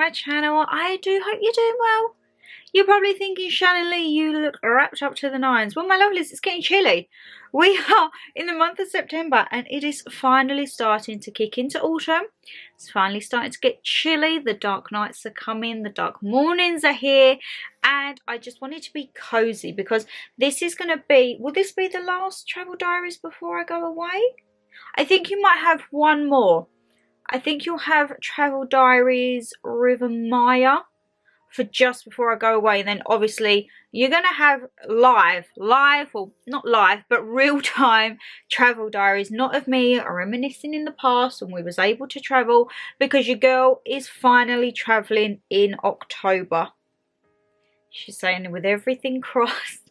my channel. I do hope you're doing well. You're probably thinking, Shannon Lee, you look wrapped up to the nines. Well, my lovelies, it's getting chilly. We are in the month of September and it is finally starting to kick into autumn. It's finally starting to get chilly. The dark nights are coming, the dark mornings are here, and I just wanted to be cozy because this is going to be, will this be the last travel diaries before I go away? I think you might have one more. I think you'll have travel diaries River Maya for just before I go away, and then obviously you're gonna have live, well, not live, but real-time travel diaries, not of me reminiscing in the past when we was able to travel, because your girl is finally traveling in October. She's saying with everything crossed,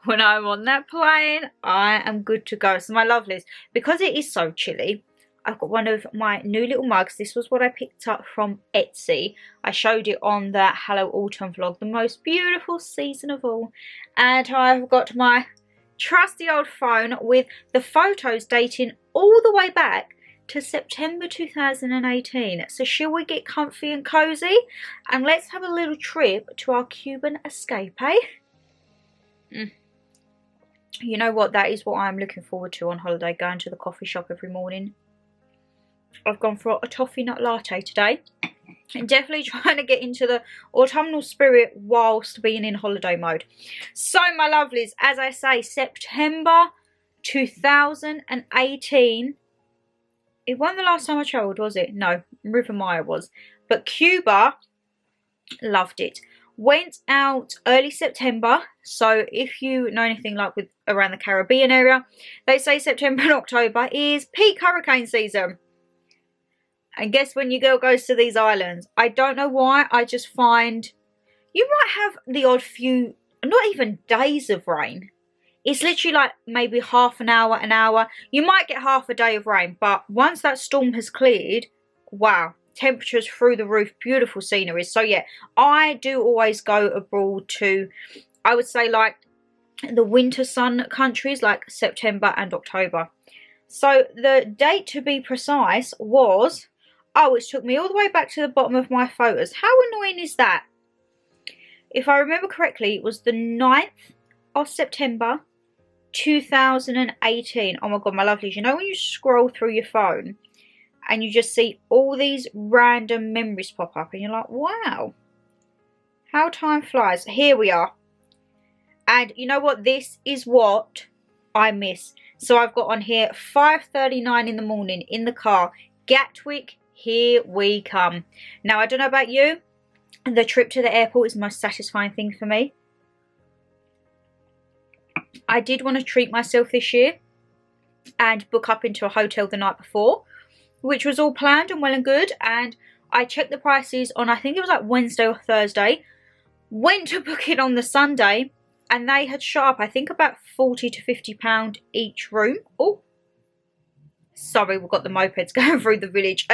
when I'm on that plane, I am good to go. So my lovelies, because it is so chilly, I've got one of my new little mugs. This was what I picked up from Etsy. I showed it on the Hello Autumn vlog, the most beautiful season of all. And I've got my trusty old phone with the photos dating all the way back to September 2018. So shall we get comfy and cozy? And let's have a little trip to our Cuban escape, eh? You know what? That is what I'm looking forward to on holiday, going to the coffee shop every morning. I've gone for a toffee nut latte today. And definitely trying to get into the autumnal spirit whilst being in holiday mode. So my lovelies, as I say, September 2018. It wasn't the last time I travelled, was it? No, River Maya was. But Cuba, loved it. Went out early September. So if you know anything like with around the Caribbean area, they say September and October is peak hurricane season. And guess when your girl goes to these islands? I don't know why, I just find you might have the odd few, not even days of rain. It's literally like maybe half an hour, an hour. You might get half a day of rain, but once that storm has cleared, wow, temperatures through the roof, beautiful scenery. So yeah, I do always go abroad to, I would say like the winter sun countries like September and October. So the date to be precise was, oh, it took me all the way back to the bottom of my photos. How annoying is that? If I remember correctly, it was the 9th of September 2018. Oh my god, my lovelies. You know when you scroll through your phone and you just see all these random memories pop up and you're like, wow, how time flies. Here we are. And you know what? This is what I miss. So I've got on here 5:39 in the morning in the car. Gatwick, here we come. Now, I don't know about you, the trip to the airport is the most satisfying thing for me. I did want to treat myself this year and book up into a hotel the night before, which was all planned and well and good. And I checked the prices on, I think it was like Wednesday or Thursday. Went to book it on the Sunday and they had shot up, I think, about £40 to £50 each room. Oh, sorry, we've got the mopeds going through the village.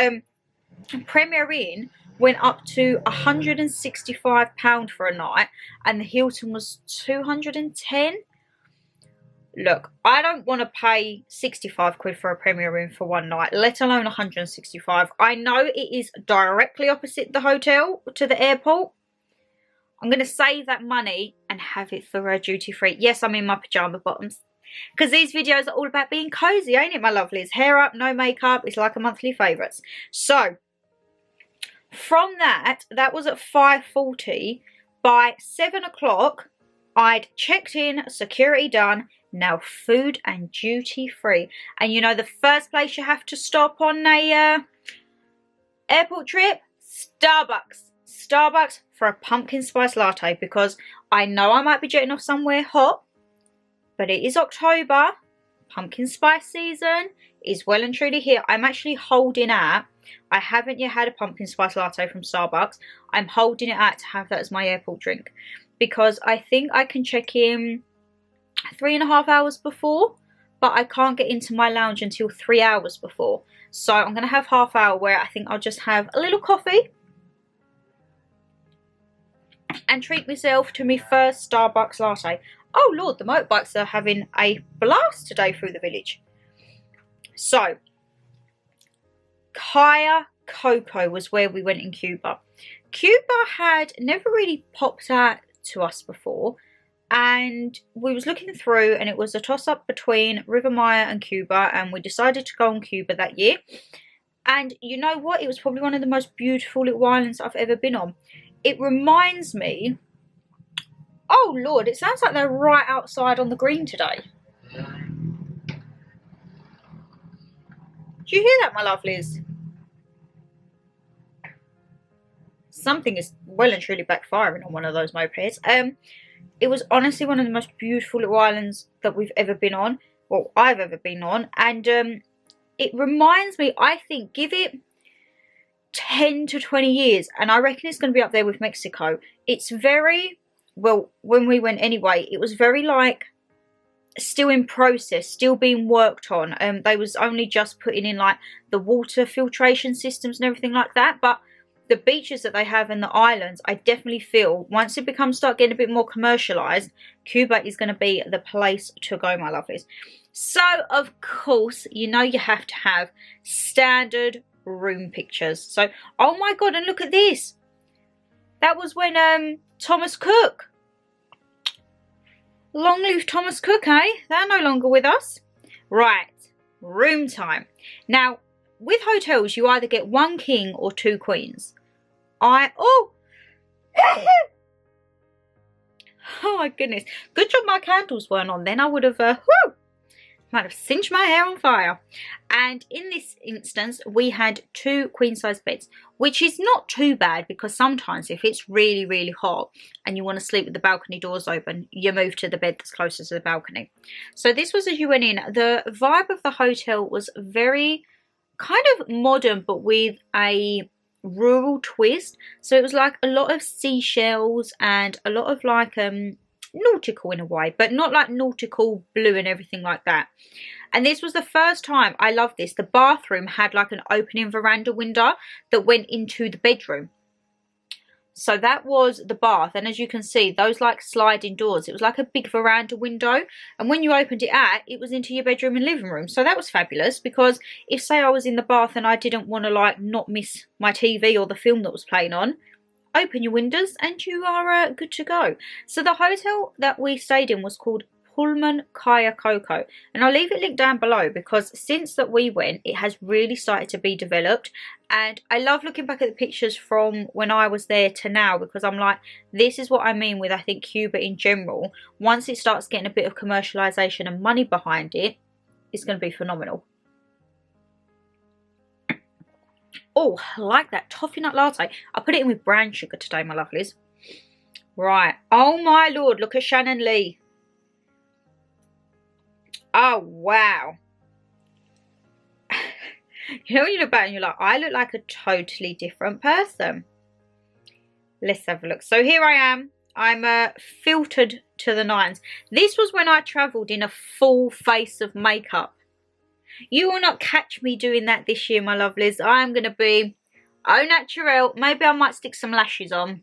Premier Inn went up to £165 for a night and the Hilton was £210. Look, I don't want to pay 65 quid for a Premier Inn for one night, let alone 165. I know it is directly opposite the hotel to the airport. I'm going to save that money and have it for a duty free. Yes, I'm in my pyjama bottoms. Because these videos are all about being cozy, ain't it, my lovelies? Hair up, no makeup. It's like a monthly favourites. So, from that was at 5:40. By 7 o'clock, I'd checked in, security done. Now food and duty free. And you know the first place you have to stop on a airport trip? Starbucks. Starbucks for a pumpkin spice latte, because I know I might be jetting off somewhere hot, but it is October. Pumpkin spice season is well and truly here. I'm actually holding out. I haven't yet had a pumpkin spice latte from Starbucks. I'm holding it out to have that as my airport drink, because I think I can check in 3.5 hours before, but I can't get into my lounge until 3 hours before. So I'm going to have half hour where I think I'll just have a little coffee and treat myself to my first Starbucks latte. Oh lord, the motorbikes are having a blast today through the village. So, Kaya Coco was where we went in Cuba. Cuba had never really popped out to us before, and we was looking through, and it was a toss-up between River Maya and Cuba, and we decided to go on Cuba that year. And you know what? It was probably one of the most beautiful little islands I've ever been on. It reminds me... Oh, Lord, it sounds like they're right outside on the green today. Do you hear that, my lovelies? Something is well and truly backfiring on one of those mopeds. It was honestly one of the most beautiful little islands that we've ever been on. Well, I've ever been on. And it reminds me, I think, give it 10 to 20 years. And I reckon it's going to be up there with Mexico. It's very... Well, when we went anyway, it was very like still in process, still being worked on. They was only just putting in like the water filtration systems and everything like that. But the beaches that they have in the islands, I definitely feel once it start getting a bit more commercialised, Cuba is going to be the place to go, my lovelies. So, of course, you know you have to have standard room pictures. So, oh my God, and look at this. That was when Thomas Cook. Long live Thomas Cook, eh? They're no longer with us. Right, room time. Now, with hotels, you either get 1 king or 2 queens. Oh my goodness. Good job my candles weren't on then. I would have, might have singed my hair on fire. And in this instance, we had 2 queen-size beds, which is not too bad because sometimes if it's really, really hot and you want to sleep with the balcony doors open, you move to the bed that's closer to the balcony. So this was as you went in. The vibe of the hotel was very kind of modern, but with a rural twist. So it was like a lot of seashells and a lot of like nautical in a way, but not like nautical blue and everything like that. And this was the first time, I love this, the bathroom had like an opening veranda window that went into the bedroom. So that was the bath, and as you can see, those like sliding doors, it was like a big veranda window, and when you opened it out, it was into your bedroom and living room. So that was fabulous, because if say I was in the bath and I didn't want to like not miss my TV or the film that was playing on, open your windows and you are good to go. So the hotel that we stayed in was called Pullman Kaya Coco, and I'll leave it linked down below because since that we went, it has really started to be developed. And I love looking back at the pictures from when I was there to now, because I'm like, this is what I mean with, I think, Cuba in general. Once it starts getting a bit of commercialisation and money behind it, it's going to be phenomenal. Oh, I like that toffee nut latte. I put it in with brown sugar today, my lovelies. Right. Oh my Lord, look at Shannon Lee. Oh, wow. You know when you look back and you're like, I look like a totally different person. Let's have a look. So here I am. I'm filtered to the nines. This was when I travelled in a full face of makeup. You will not catch me doing that this year, my lovelies. I am going to be au naturel. Maybe I might stick some lashes on.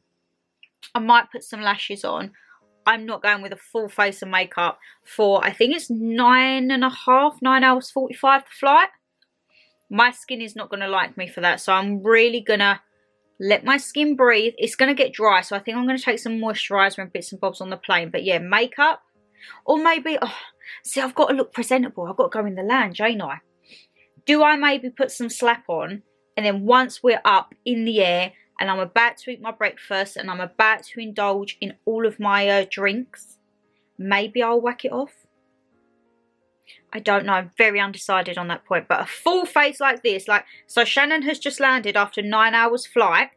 I might put some lashes on. I'm not going with a full face of makeup for, I think it's 9 hours 45 the flight. My skin is not going to like me for that, so I'm really going to let my skin breathe. It's going to get dry, so I think I'm going to take some moisturiser and bits and bobs on the plane. But yeah, makeup, or maybe, oh, see, I've got to look presentable. I've got to go in the lounge, ain't I? Do I maybe put some slap on, and then once we're up in the air, and I'm about to eat my breakfast, and I'm about to indulge in all of my drinks, maybe I'll whack it off? I don't know. I'm very undecided on that point. But a full face like this, like, so Shannon has just landed after 9 hours flight.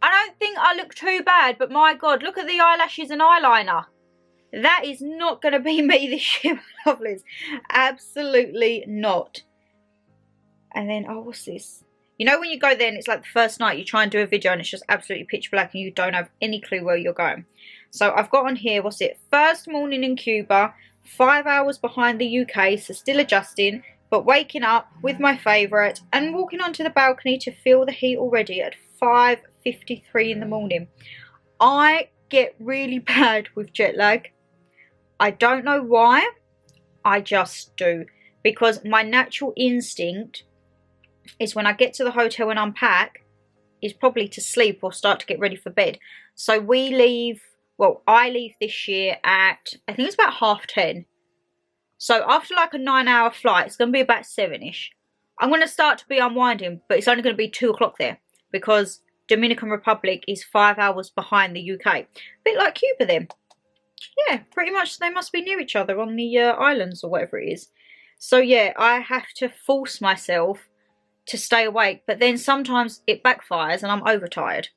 I don't think I look too bad, but my God, look at the eyelashes and eyeliner. That is not going to be me this year, my lovelies. Absolutely not. And then, oh, what's this? You know when you go there and it's like the first night you try and do a video and it's just absolutely pitch black and you don't have any clue where you're going. So I've got on here, what's it? First morning in Cuba, 5 hours behind the UK, so still adjusting, but waking up with my favourite and walking onto the balcony to feel the heat already at 5:53 in the morning. I get really bad with jet lag. I don't know why, I just do. Because my natural instinct is when I get to the hotel and unpack, is probably to sleep or start to get ready for bed. So we leave, well, I leave this year at, I think it's about 10:30. So after like a 9-hour flight, it's going to be about 7ish. I'm going to start to be unwinding, but it's only going to be 2 o'clock there because Dominican Republic is 5 hours behind the UK. A bit like Cuba then. Yeah, pretty much they must be near each other on the islands or whatever it is. So yeah, I have to force myself to stay awake, but then sometimes it backfires and I'm overtired.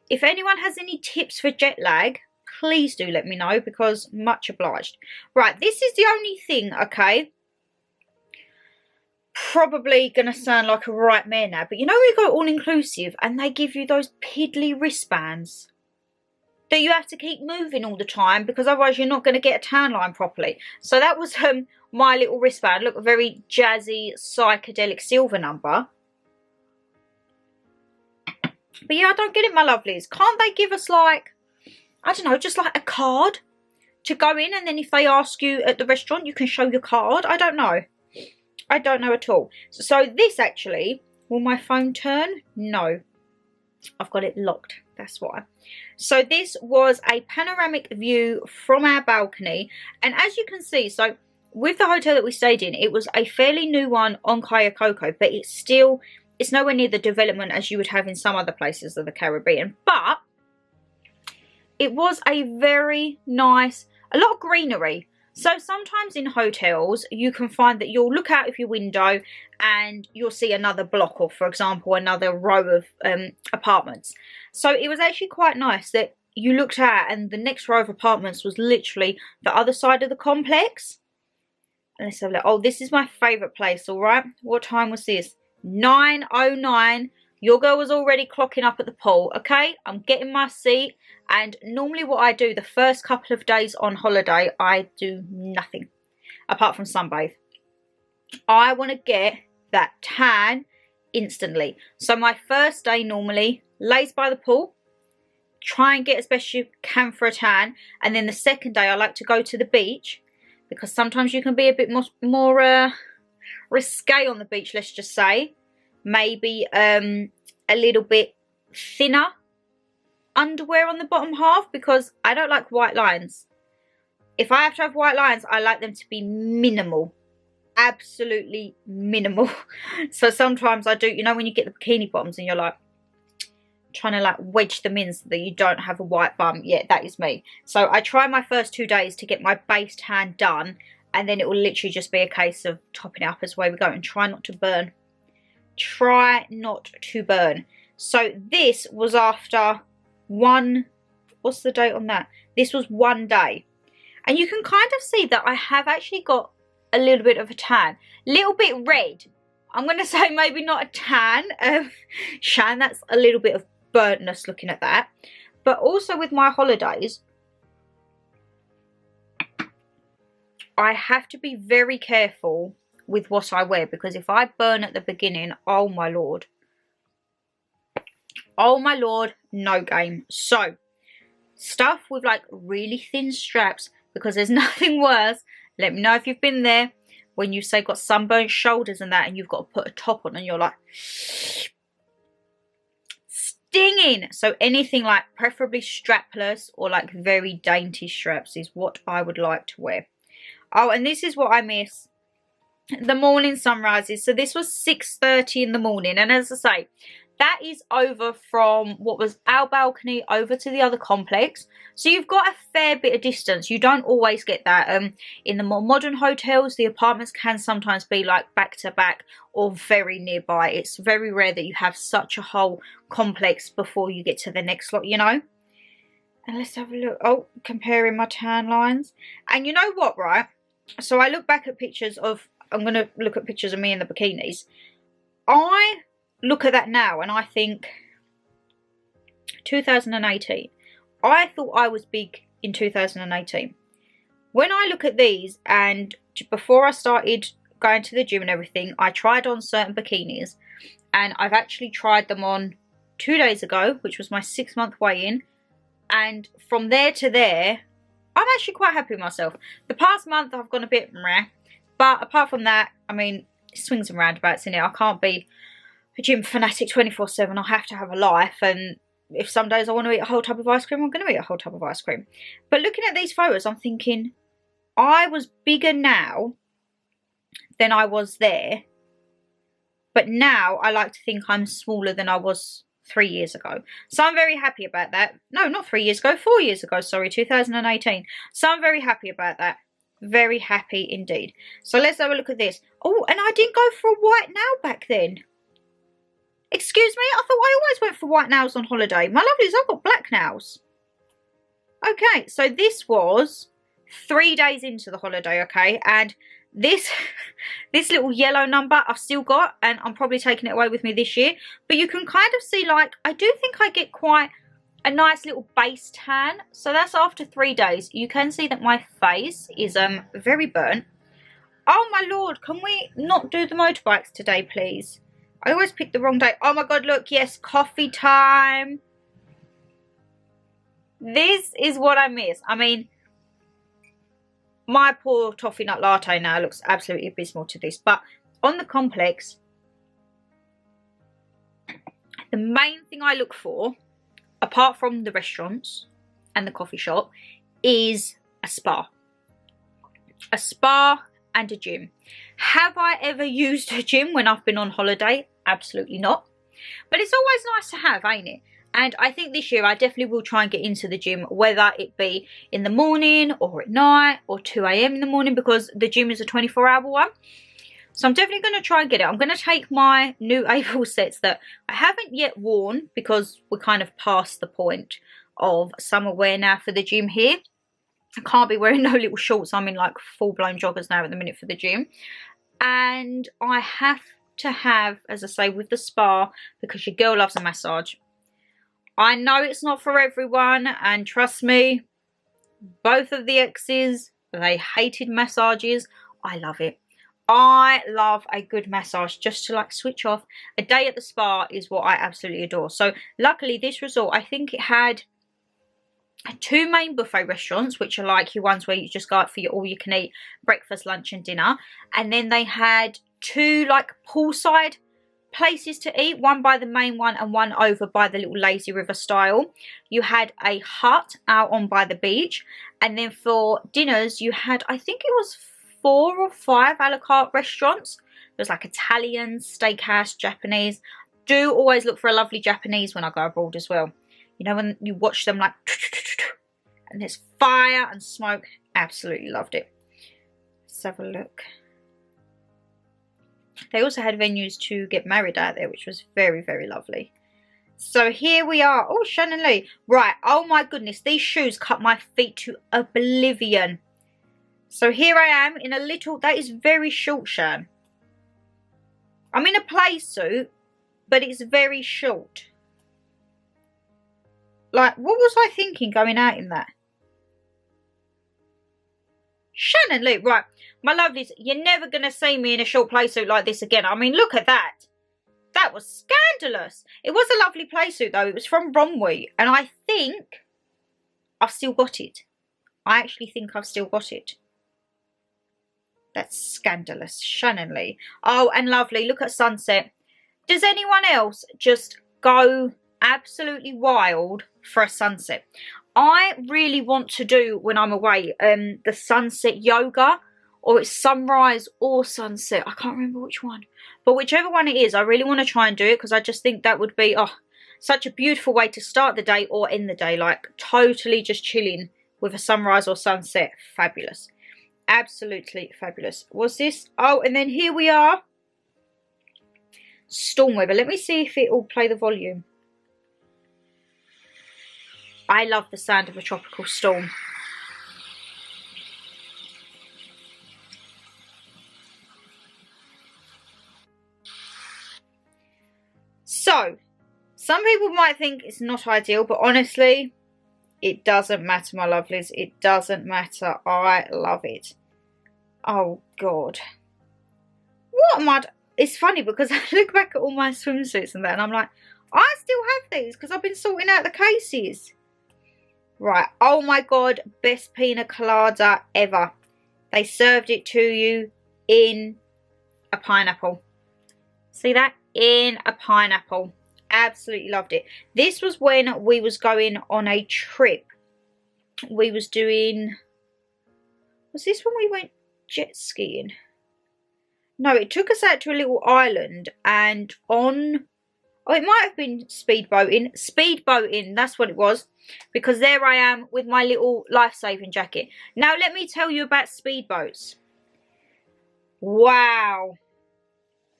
If anyone has any tips for jet lag, please do let me know, because much obliged. Right, this is the only thing, okay? Probably gonna sound like a right mare now, but you know when you go all-inclusive and they give you those piddly wristbands that you have to keep moving all the time because otherwise you're not going to get a tan line properly. So that was my little wristband. Look, a very jazzy, psychedelic silver number. But yeah, I don't get it, my lovelies. Can't they give us like, I don't know, just like a card to go in, and then if they ask you at the restaurant, you can show your card? I don't know. I don't know at all. So this actually, will my phone turn? No. I've got it locked. That's why. So this was a panoramic view from our balcony. And as you can see, so with the hotel that we stayed in, it was a fairly new one on Cayo Coco, but it's nowhere near the development as you would have in some other places of the Caribbean. But it was a very nice, a lot of greenery. So sometimes in hotels, you can find that you'll look out of your window and you'll see another block, or for example, another row of apartments. So it was actually quite nice that you looked out and the next row of apartments was literally the other side of the complex. And let's have a look. Oh, this is my favourite place, all right. What time was this? 9:09. Your girl was already clocking up at the pool, okay? I'm getting my seat. And normally what I do the first couple of days on holiday, I do nothing apart from sunbathe. I want to get that tan instantly. So my first day normally lays by the pool, try and get as best you can for a tan. And then the second day I like to go to the beach, because sometimes you can be a bit more risque on the beach, let's just say. Maybe a little bit thinner underwear on the bottom half, because I don't like white lines. If I have to have white lines, I like them to be minimal. Absolutely minimal. So sometimes I do, you know when you get the bikini bottoms and you're like trying to like wedge them in so that you don't have a white bum. Yeah, that is me. So I try my first 2 days to get my base tan done, and then it will literally just be a case of topping it up as the way we go, and try not to burn. Try not to burn. So this was after what's the date on that? This was 1 day. And you can kind of see that I have actually got a little bit of a tan. Little bit red. I'm going to say maybe not a tan. Shan, that's a little bit of burntness looking at that. But also with my holidays, I have to be very careful with what I wear, because if I burn at the beginning, oh my lord. Oh my lord, no game. So, stuff with like really thin straps, because there's nothing worse. Let me know if you've been there when you say got sunburnt shoulders and that, and you've got to put a top on and you're like stinging. So anything like preferably strapless or like very dainty straps is what I would like to wear. Oh, and this is what I miss. The morning sunrises. So this was 6:30 in the morning, and as I say, that is over from what was our balcony over to the other complex. So you've got a fair bit of distance. You don't always get that. In the more modern hotels, the apartments can sometimes be like back to back or very nearby. It's very rare that you have such a whole complex before you get to the next lot, you know. And let's have a look. Oh, comparing my tan lines. And you know what, right? So I look back at pictures of, I'm going to look at pictures of me in the bikinis. I look at that now and I think 2018. I thought I was big in 2018. When I look at these, and before I started going to the gym and everything, I tried on certain bikinis, and I've actually tried them on 2 days ago, which was my 6-month weigh-in, and from there to there, I'm actually quite happy with myself. The past month I've gone a bit meh, but apart from that, I mean, it swings and roundabouts in it. I can't be, a gym fanatic 24/7. I have to have a life, and if some days I want to eat a whole tub of ice cream, I'm going to eat a whole tub of ice cream. But looking at these photos, I'm thinking, I was bigger now than I was there. But now I like to think I'm smaller than I was 3 years ago. So I'm very happy about that. No, not 3 years ago, 4 years ago, sorry, 2018. So I'm very happy about that. Very happy indeed. So let's have a look at this. Oh, and I didn't go for a white nail back then. Excuse me, I thought I always went for white nails on holiday. My lovelies, I've got black nails. Okay, so this was 3 days into the holiday, okay? And this little yellow number I've still got, and I'm probably taking it away with me this year. But you can kind of see, like, I do think I get quite a nice little base tan. So that's after 3 days. You can see that my face is very burnt. Oh my lord, can we not do the motorbikes today, please? I always pick the wrong day. Oh my god, look, yes, coffee time. This is what I miss. I mean, my poor toffee nut latte now looks absolutely abysmal to this. But on the complex, the main thing I look for, apart from the restaurants and the coffee shop, is a spa. A spa and a gym. Have I ever used a gym when I've been on holiday? Absolutely not. But it's always nice to have, ain't it? And I think this year I definitely will try and get into the gym, whether it be in the morning or at night or 2 AM in the morning, because the gym is a 24-hour one. So I'm definitely going to try and get it. I'm going to take my new April sets that I haven't yet worn, because we're kind of past the point of summer wear now for the gym here. I can't be wearing no little shorts. I'm in like full-blown joggers now at the minute for the gym. And I have to have, as I say, with the spa, because your girl loves a massage. I know it's not for everyone, and trust me, both of the exes, they hated massages. I love it. I love a good massage just to like switch off. A day at the spa is what I absolutely adore. So luckily this resort, I think it had 2 main buffet restaurants, which are like your ones where you just go out for your all-you-can-eat breakfast, lunch and dinner. And then they had 2 like poolside places to eat, one by the main one and one over by the little lazy river style. You had a hut out on by the beach, and then for dinners you had, I think it was 4 or 5 a la carte restaurants. There was like Italian, steakhouse, Japanese. Do always look for a lovely Japanese when I go abroad as well. You know, when you watch them like, and there's fire and smoke. Absolutely loved it. Let's have a look. They also had venues to get married out there, which was very, very lovely. So here we are. Oh, Shannon Lee. Right. Oh my goodness. These shoes cut my feet to oblivion. So here I am in a little, that is very short, Shan. I'm in a play suit, but it's very short. Like, what was I thinking going out in that? Shannon Lee, right. My lovelies, you're never going to see me in a short play suit like this again. I mean, look at that. That was scandalous. It was a lovely play suit, though. It was from Bromley, and I think I've still got it. I actually think I've still got it. That's scandalous. Shannon Lee. Oh, and lovely. Look at sunset. Does anyone else just go absolutely wild for a sunset? I really want to do, when I'm away, the sunset yoga, or it's sunrise or sunset. I can't remember which one. But whichever one it is, I really want to try and do it, because I just think that would be such a beautiful way to start the day or end the day. Like, totally just chilling with a sunrise or sunset. Fabulous. Absolutely fabulous. What's this? Oh, and then here we are. Storm weather. Let me see if it will play the volume. I love the sound of a tropical storm. So, some people might think it's not ideal, but honestly, it doesn't matter, my lovelies. It doesn't matter. I love it. Oh, God. What am I... It's funny because I look back at all my swimsuits and that, and I'm like, I still have these because I've been sorting out the cases. Right. Oh, my God. Best pina colada ever. They served it to you in a pineapple. See that? in a pineapple. Absolutely loved it. This was when we was going on a trip. We was doing... Was this when we went jet skiing? No, it took us out to a little island and on... Oh, it might have been speedboating. Speedboating, that's what it was. Because there I am with my little life-saving jacket. Now, let me tell you about speedboats. Wow.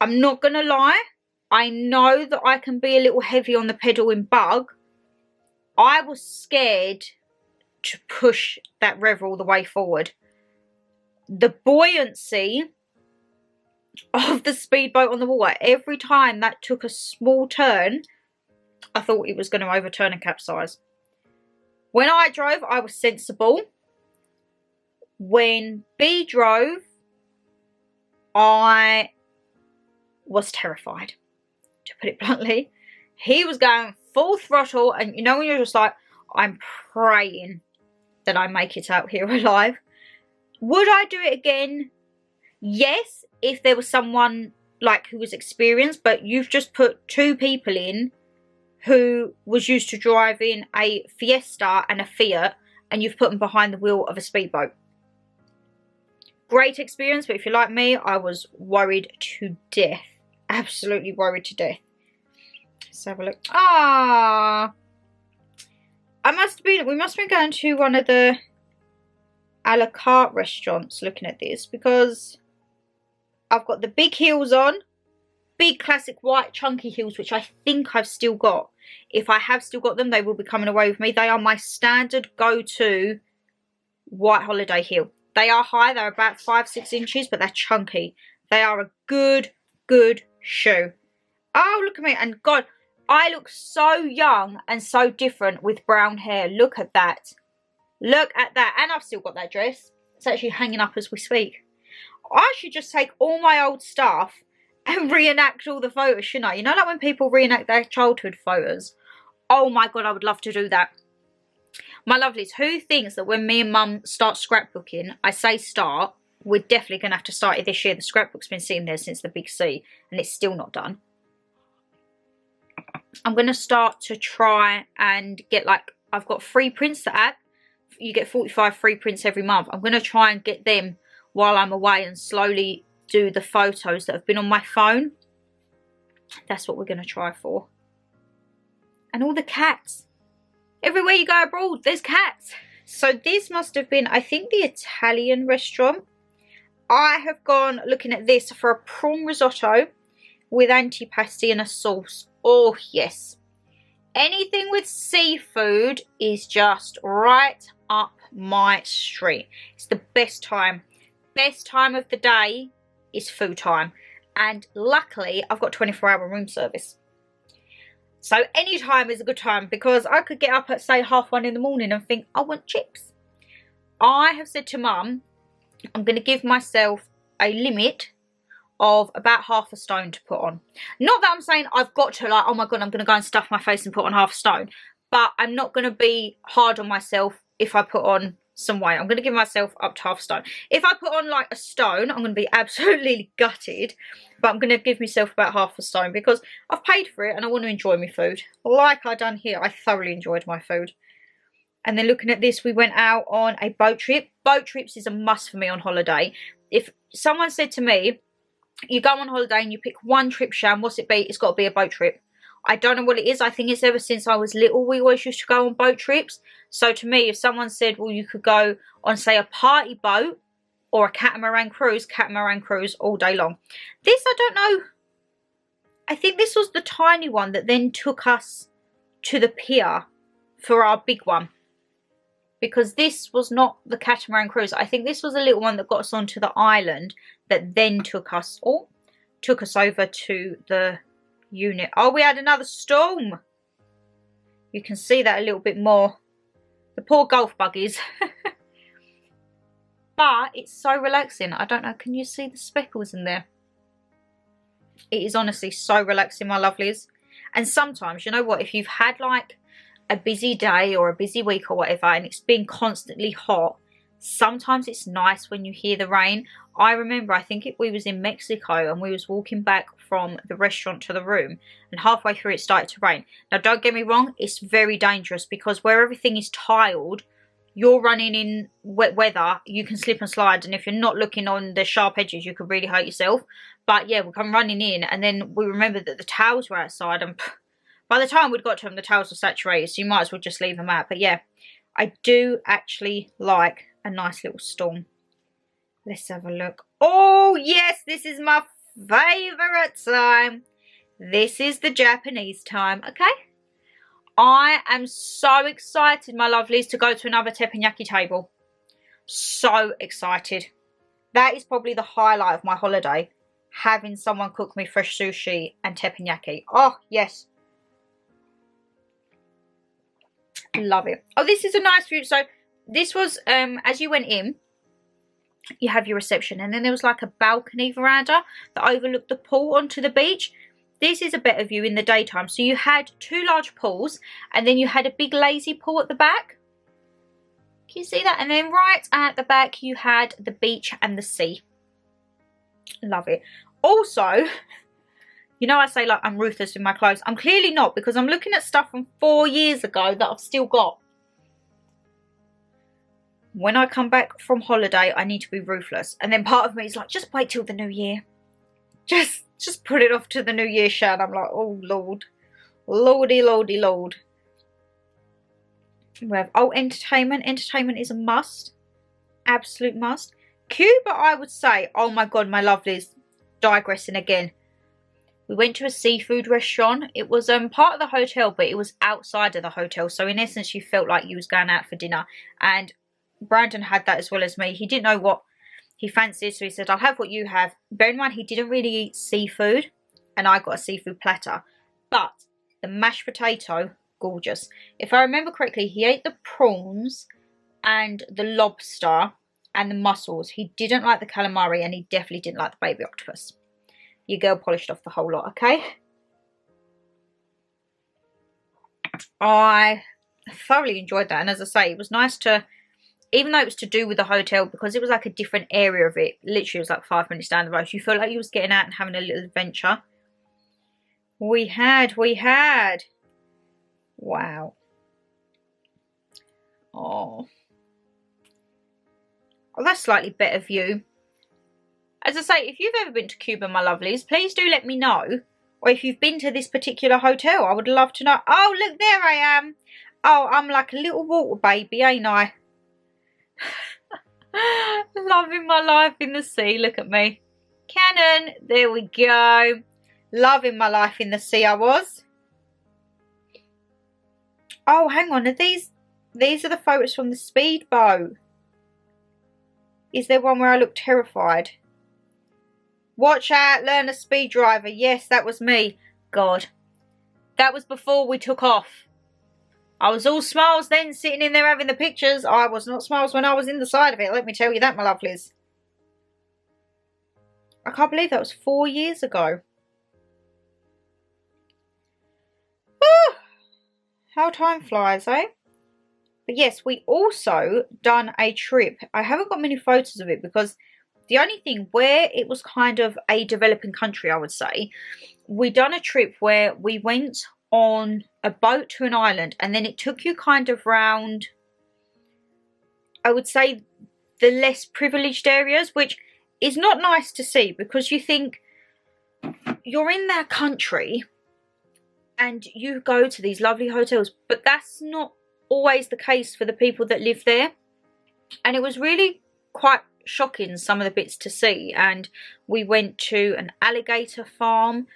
I'm not going to lie. I know that I can be a little heavy on the pedal in bug. I was scared to push that rev all the way forward. The buoyancy of the speedboat on the water, every time that took a small turn, I thought it was going to overturn and capsize. When I drove, I was sensible. When B drove, I was terrified, to put it bluntly. He was going full throttle, and you know when you're just like, I'm praying that I make it out here alive. Would I do it again? Yes, if there was someone like who was experienced, but you've just put two people in who was used to driving a Fiesta and a Fiat, and you've put them behind the wheel of a speedboat. Great experience, but if you're like me, I was worried to death. Absolutely worried to death. Let's have a look. Ah, we must have been going to one of the a la carte restaurants looking at this, because I've got the big heels on. Big classic white chunky heels, which I think I've still got. If I have still got them, they will be coming away with me. They are my standard go-to white holiday heel. They are high. They're about 5-6 inches, but they're chunky. They are a good shoe. Oh, look at me. And God, I look so young and so different with brown hair. Look at that. Look at that. And I've still got that dress. It's actually hanging up as we speak. I should just take all my old stuff and reenact all the photos, shouldn't I? You know, like when people reenact their childhood photos. Oh my God, I would love to do that. My lovelies, who thinks that when me and Mum start scrapbooking, I say start, we're definitely going to have to start it this year. The scrapbook's been sitting there since the big C and it's still not done. I'm going to start to try and get, like, I've got free prints to add. You get 45 free prints every month. I'm going to try and get them while I'm away and slowly do the photos that have been on my phone. That's what we're going to try for. And all the cats. Everywhere you go abroad, there's cats. So this must have been, I think, the Italian restaurant. I have gone looking at this for a prawn risotto with antipasti and a sauce. Oh, yes. Anything with seafood is just right up my street. It's the best time. Best time of the day is food time. And luckily, I've got 24-hour room service. So any time is a good time, because I could get up at, say, 1:30 in the morning and think, I want chips. I have said to Mum, I'm going to give myself a limit of about half a stone to put on. Not that I'm saying I've got to, like, oh my God, I'm going to go and stuff my face and put on half a stone. But I'm not going to be hard on myself if I put on some weight. I'm going to give myself up to half a stone. If I put on like a stone, I'm going to be absolutely gutted. But I'm going to give myself about half a stone, because I've paid for it and I want to enjoy my food. Like I done here, I thoroughly enjoyed my food. And then looking at this, we went out on a boat trip. Boat trips is a must for me on holiday. If someone said to me, you go on holiday and you pick one trip, Shan, what's it be? It's got to be a boat trip. I don't know what it is. I think it's ever since I was little, we always used to go on boat trips. So to me, if someone said, well, you could go on, say, a party boat or a catamaran cruise all day long. This, I don't know. I think this was the tiny one that then took us to the pier for our big one. Because this was not the catamaran cruise. I think this was a little one that got us onto the island that then took us over to the unit. Oh, we had another storm. You can see that a little bit more. The poor golf buggies. But it's so relaxing. I don't know, can you see the speckles in there? It is honestly so relaxing, my lovelies. And sometimes, you know what, if you've had like a busy day or a busy week or whatever, and it's been constantly hot, sometimes it's nice when you hear the rain. I remember, I think we was in Mexico and we was walking back from the restaurant to the room, and halfway through it started to rain. Now don't get me wrong, it's very dangerous because where everything is tiled, you're running in wet weather, you can slip and slide, and if you're not looking on the sharp edges, you could really hurt yourself. But yeah, we come running in, and then we remembered that the towels were outside, and by the time we'd got to them, the towels were saturated, so you might as well just leave them out. But yeah, I do actually like a nice little storm. Let's have a look. Oh yes, this is my favourite time. This is the Japanese time, okay? I am so excited, my lovelies, to go to another teppanyaki table. So excited. That is probably the highlight of my holiday. Having someone cook me fresh sushi and teppanyaki. Oh, yes. Love it. Oh, this is a nice view. So this was, as you went in, you have your reception. And then there was like a balcony veranda that overlooked the pool onto the beach. This is a better view in the daytime. So you had 2 large pools, and then you had a big lazy pool at the back. Can you see that? And then right at the back you had the beach and the sea. Love it. Also, you know I say like I'm ruthless with my clothes. I'm clearly not, because I'm looking at stuff from 4 years ago that I've still got. When I come back from holiday, I need to be ruthless. And then part of me is like, just wait till the new year. Just put it off to the new year, Shan. I'm like, oh, Lord. Lordy, lordy, Lord. We have, oh, entertainment. Entertainment is a must. Absolute must. Cuba, I would say, oh my God, my lovelies. Digressing again. We went to a seafood restaurant. It was part of the hotel, but it was outside of the hotel. So in essence, you felt like you was going out for dinner. And Brandon had that as well as me. He didn't know what he fancied, so he said, I'll have what you have. Bear in mind, he didn't really eat seafood, and I got a seafood platter. But the mashed potato, gorgeous. If I remember correctly, he ate the prawns and the lobster and the mussels. He didn't like the calamari, and he definitely didn't like the baby octopus. Your girl polished off the whole lot, okay? I thoroughly enjoyed that, and as I say, it was nice to, even though it was to do with the hotel, because it was like a different area of it, literally it was like 5 minutes down the road, you felt like you was getting out and having a little adventure. We had. Wow. Oh, that's slightly better view. As I say, if you've ever been to Cuba, my lovelies, please do let me know. Or if you've been to this particular hotel, I would love to know. Oh, look, there I am. Oh, I'm like a little water baby, ain't I? Loving my life in the sea. Look at me. Cannon. There we go. Loving my life in the sea I was. Oh, hang on. Are these are the photos from the speedboat. Is there one where I look terrified? Watch out, learn a speed driver. Yes, that was me. God. That was before we took off. I was all smiles then, sitting in there having the pictures. I was not smiles when I was in the side of it. Let me tell you that, my lovelies. I can't believe that was 4 years ago. Whew. How time flies, eh? But yes, we also done a trip. I haven't got many photos of it because the only thing where it was kind of a developing country, I would say, we done a trip where we went on a boat to an island, and then it took you kind of round, I would say, the less privileged areas, which is not nice to see, because you think you're in their country and you go to these lovely hotels, but that's not always the case for the people that live there. And it was really quite shocking, some of the bits to see. And we went to an alligator farm,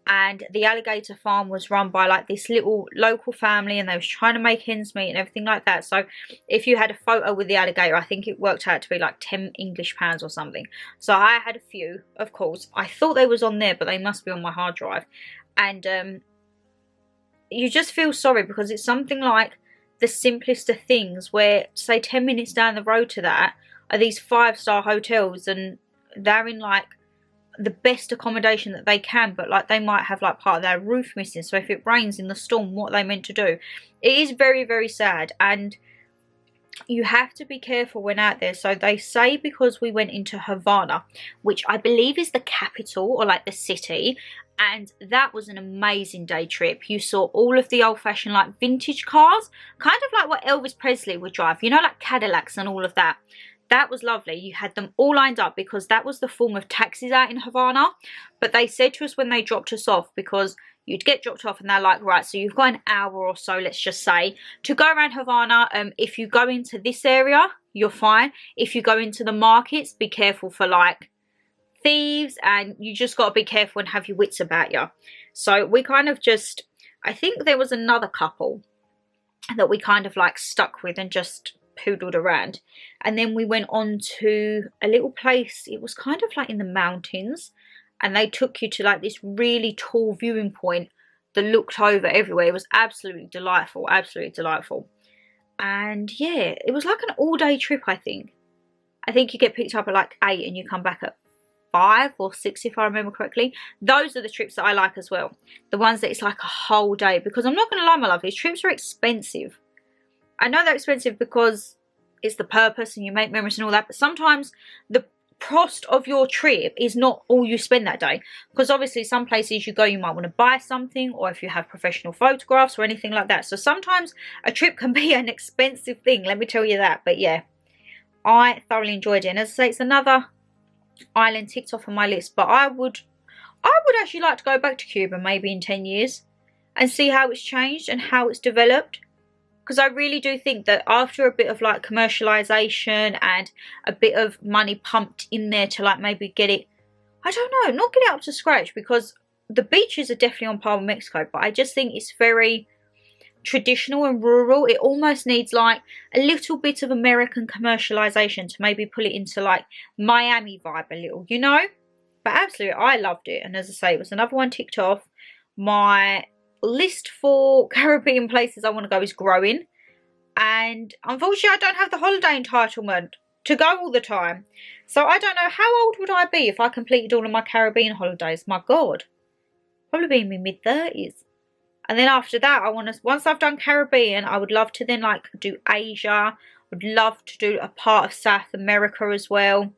and the alligator farm was run by like this little local family, and they was trying to make ends meet and everything like that. So if you had a photo with the alligator, I think it worked out to be like 10 English pounds or something. So I had a few, of course. I thought they was on there, but they must be on my hard drive. And you just feel sorry, because it's something like the simplest of things, where say 10 minutes down the road to that are these 5-star hotels, and they're in like the best accommodation that they can, but like they might have like part of their roof missing. So if it rains in the storm, what are they meant to do? It is very, very sad. And you have to be careful when out there. So they say because we went into Havana, which I believe is the capital or like the city, and that was an amazing day trip. You saw all of the old-fashioned like vintage cars, kind of like what Elvis Presley would drive, you know, like Cadillacs and all of that. That was lovely. You had them all lined up because that was the form of taxis out in Havana. But they said to us when they dropped us off, because you'd get dropped off and they're like, right, so you've got an hour or so, let's just say, to go around Havana. If you go into this area, you're fine. If you go into the markets, be careful for like thieves, and you just got to be careful and have your wits about you. So we kind of just, I think there was another couple that we kind of like stuck with and just poodled around. And then we went on to a little place, it was kind of like in the mountains, and they took you to like this really tall viewing point that looked over everywhere. It was absolutely delightful, absolutely delightful. And yeah, it was like an all-day trip. I think you get picked up at like 8 and you come back at 5 or 6 if I remember correctly. Those are the trips that I like as well, the ones that it's like a whole day, because I'm not going to lie, my love, these trips are expensive. I know they're expensive because it's the purpose and you make memories and all that, but sometimes the cost of your trip is not all you spend that day, because obviously some places you go you might want to buy something, or if you have professional photographs or anything like that. So sometimes a trip can be an expensive thing, let me tell you that. But yeah, I thoroughly enjoyed it, and as I say, it's another island ticked off on my list. But I would actually like to go back to Cuba maybe in 10 years and see how it's changed and how it's developed. Because I really do think that after a bit of like commercialization and a bit of money pumped in there to like maybe get it, I don't know, not get it up to scratch, because the beaches are definitely on par with Mexico, but I just think it's very traditional and rural. It almost needs like a little bit of American commercialization to maybe pull it into like Miami vibe a little, you know. But absolutely, I loved it. And as I say, it was another one ticked off. My list for Caribbean places I want to go is growing, and unfortunately I don't have the holiday entitlement to go all the time. So I don't know, how old would I be if I completed all of my Caribbean holidays? My God, probably be in my mid-30s. And then after that, I want to, once I've done Caribbean, I would love to then like do Asia. Would love to do a part of South America as well.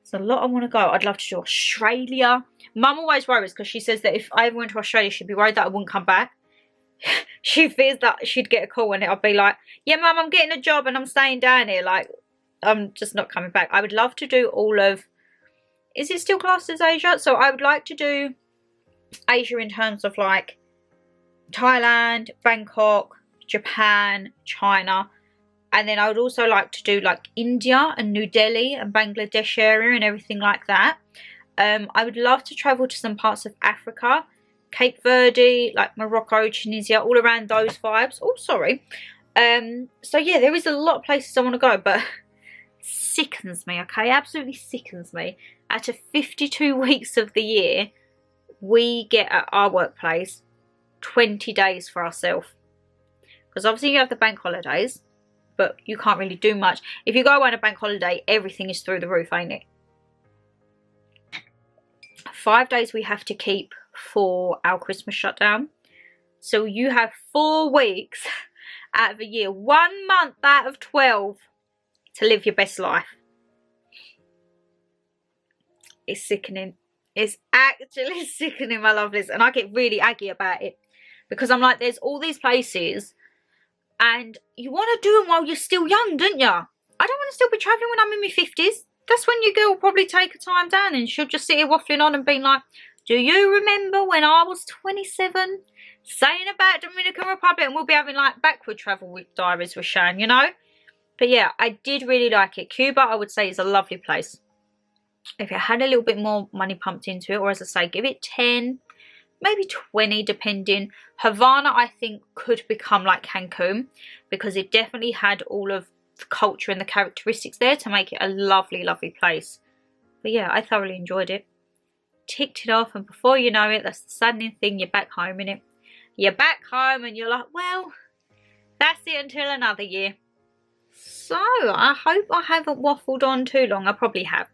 There's a lot I want to go. I'd love to do Australia. Mum always worries because she says that if I ever went to Australia, she'd be worried that I wouldn't come back. She fears that she'd get a call and I'll be like, yeah, Mum, I'm getting a job and I'm staying down here. Like, I'm just not coming back. I would love to do all of, is it still classed as Asia? So I would like to do Asia in terms of like Thailand, Bangkok, Japan, China. And then I would also like to do like India and New Delhi and Bangladesh area and everything like that. I would love to travel to some parts of Africa, Cape Verde, like Morocco, Tunisia, all around those vibes. Oh, sorry. So yeah, there is a lot of places I want to go, but sickens me, okay? Absolutely sickens me. Out of 52 weeks of the year, we get at our workplace 20 days for ourselves. Because obviously you have the bank holidays, but you can't really do much. If you go on a bank holiday, everything is through the roof, ain't it? 5 days we have to keep for our Christmas shutdown. So you have 4 weeks out of a year, 1 month out of 12 to live your best life. It's sickening. It's actually sickening, my lovelies. And I get really aggy about it. Because I'm like, there's all these places and you want to do them while you're still young, don't you? I don't want to still be travelling when I'm in my 50s. That's when your girl will probably take her time down and she'll just sit here waffling on and being like, do you remember when I was 27 saying about Dominican Republic? And we'll be having like backward travel with Diaries with Shan, you know? But yeah, I did really like it. Cuba, I would say, is a lovely place. If you had a little bit more money pumped into it, or as I say, give it 10, maybe 20 depending. Havana, I think, could become like Cancun because it definitely had all of the culture and the characteristics there to make it a lovely, lovely place. But yeah, I thoroughly enjoyed it. Ticked it off, and before you know it, that's the saddening thing, you're back home, innit? You're back home and you're like, well, that's it until another year. So, I hope I haven't waffled on too long. I probably have.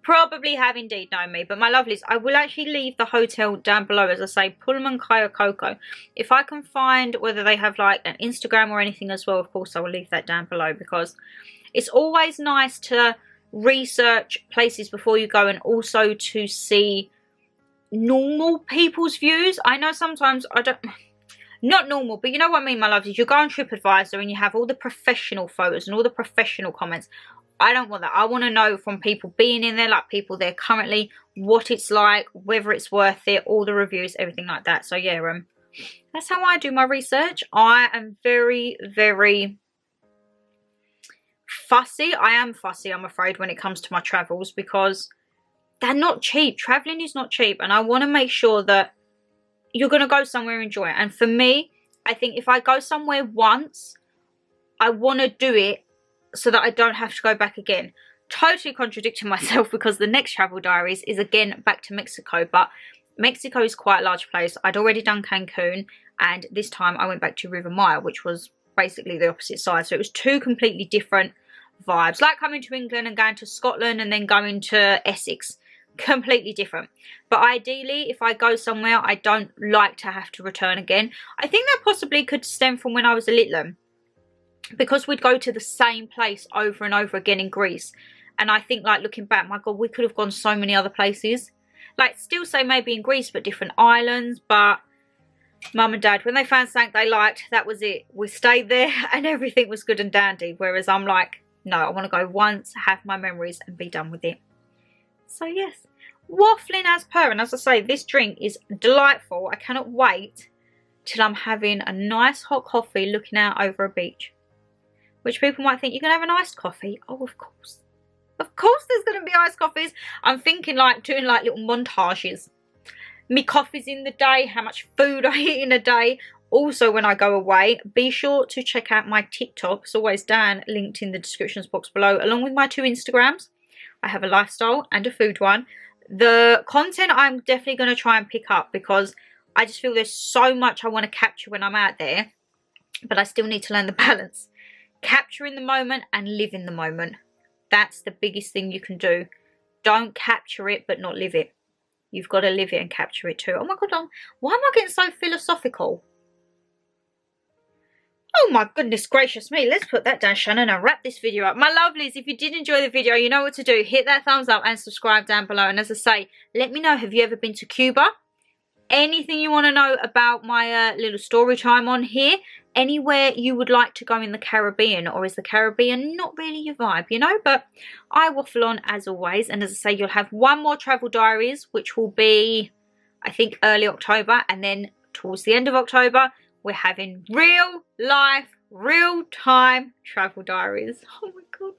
probably have indeed known me. But my lovelies, I will actually leave the hotel down below, as I say, Pullman Cayo Coco. If I can find whether they have like an Instagram or anything as well, of course I will leave that down below, because it's always nice to research places before you go, and also to see normal people's views. I know sometimes I don't, not normal, but you know what I mean, my lovelies. You go on TripAdvisor and you have all the professional photos and all the professional comments. I don't want that. I want to know from people being in there, like people there currently, what it's like, whether it's worth it, all the reviews, everything like that. So yeah, that's how I do my research. I am very, very fussy. I am fussy, I'm afraid, when it comes to my travels, because they're not cheap. Traveling is not cheap, and I want to make sure that you're going to go somewhere and enjoy it. And for me, I think if I go somewhere once, I want to do it so that I don't have to go back again. Totally contradicting myself, because the next travel diaries is again back to Mexico, but Mexico is quite a large place. I'd already done Cancun, and this time I went back to River Maya, which was basically the opposite side. So it was two completely different vibes, like coming to England and going to Scotland and then going to Essex. Completely different. But ideally, if I go somewhere, I don't like to have to return again. I think that possibly could stem from when I was a little, because we'd go to the same place over and over again in Greece. And I think, like, looking back, my God, we could have gone so many other places. Like, still say maybe in Greece, but different islands. But Mum and Dad, when they found something they liked, that was it. We stayed there and everything was good and dandy. Whereas I'm like, no, I want to go once, have my memories and be done with it. So yes, waffling as per. And as I say, this drink is delightful. I cannot wait till I'm having a nice hot coffee looking out over a beach. Which people might think, you're going to have an iced coffee. Oh, of course. Of course there's going to be iced coffees. I'm thinking like doing like little montages. Me coffees in the day, how much food I eat in a day. Also, when I go away, be sure to check out my TikTok. It's always down, linked in the descriptions box below, along with my 2 Instagrams. I have a lifestyle and a food one. The content I'm definitely going to try and pick up, because I just feel there's so much I want to capture when I'm out there. But I still need to learn the balance. Capture in the moment and live in the moment. That's the biggest thing you can do. Don't capture it but not live it. You've got to live it and capture it too. Oh my God, why am I getting so philosophical? Oh my goodness gracious me. Let's put that down, Shannon, and wrap this video up. My lovelies, if you did enjoy the video, you know what to do. Hit that thumbs up and subscribe down below. And as I say, let me know, have you ever been to Cuba? Anything you want to know about my little story time on here? Anywhere you would like to go in the Caribbean, or is the Caribbean not really your vibe, you know? But I waffle on as always, and as I say, you'll have one more travel diaries, which will be, I think, early October, and then towards the end of October, we're having real life, real time travel diaries. Oh my God.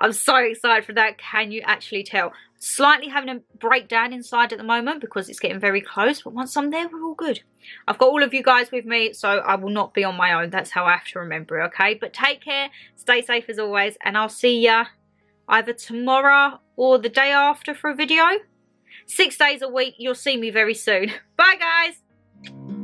I'm so excited for that. Can you actually tell? Slightly having a breakdown inside at the moment because it's getting very close, but once I'm there, we're all good. I've got all of you guys with me, so I will not be on my own. That's how I have to remember it, okay? But take care, stay safe as always, and I'll see ya either tomorrow or the day after for a video. 6 days a week, you'll see me very soon. Bye, guys!